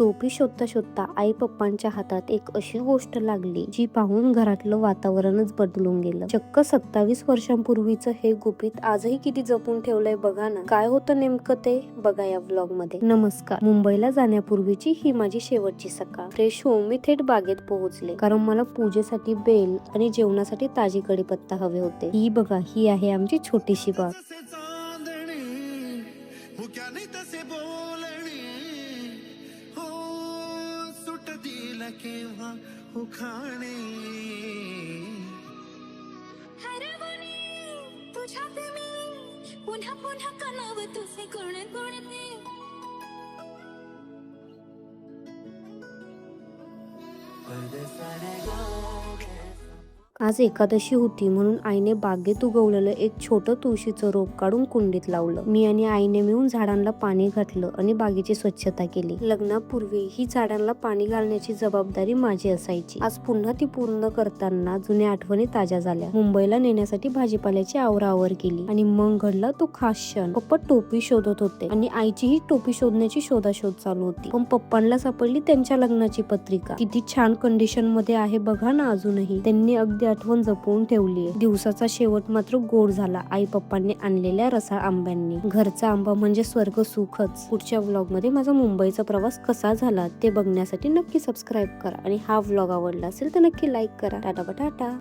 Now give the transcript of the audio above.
टोपी शोधता शोधता आई पप्पांच्या हातात एक अशी गोष्ट लागली जी पाहून घरातलं वातावरणच बदलून गेलं. चक्क 27 वर्षांपूर्वीचं हे गुपित आजही किती जपून ठेवलंय बघा ना. काय होतं नेमकं ते बघा या व्लॉग मध्ये. नमस्कार. मुंबईला जाण्यापूर्वीची ही माझी शेवटची सकाळ. फ्रेश होऊन मी थेट बागेत पोहोचले, कारण मला पूजेसाठी बेल आणि जेवणासाठी ताजी कढीपत्ता हवे होते. ही बघा, ही आहे आमची छोटीशी बाग. पुन्हा पुन्हा कलाव तुझे कोण कोणते आज एकादशी होती म्हणून आईने बागेत उगवलेलं एक छोटं तुळशीचं रोप काढून कुंडीत लावलं. मी आणि आईने मिळून झाडांना पाणी घातलं आणि बागेची स्वच्छता केली. लग्नापूर्वी ही झाडांना पाणी घालण्याची जबाबदारी माझी असायची. आज पुन्हा ती पूर्ण करताना जुन्या आठवणी ताज्या झाल्या. मुंबईला नेण्यासाठी भाजीपाल्याची आवराआवर केली आणि मग घडला तो खास क्षण. पप्पा टोपी शोधत होते आणि आईचीही टोपी शोधण्याची शोधाशोध चालू होती. पण पप्पांना सापडली त्यांच्या लग्नाची पत्रिका. किती छान कंडिशन मध्ये आहे बघा ना. अजूनही त्यांनी अगदी आठवण जपून ठेवलीये. दिवसाचा शेवट मात्र गोड झाला आई पप्पांनी आणलेल्या रसाळ आंब्यांनी. घरचा आंबा म्हणजे स्वर्ग सुखच. पुढच्या व्लॉग मध्ये माझा मुंबईचा प्रवास कसा झाला ते बघण्यासाठी नक्की सबस्क्राईब करा आणि हा व्लॉग आवडला असेल तर नक्की लाईक करा. टाटा.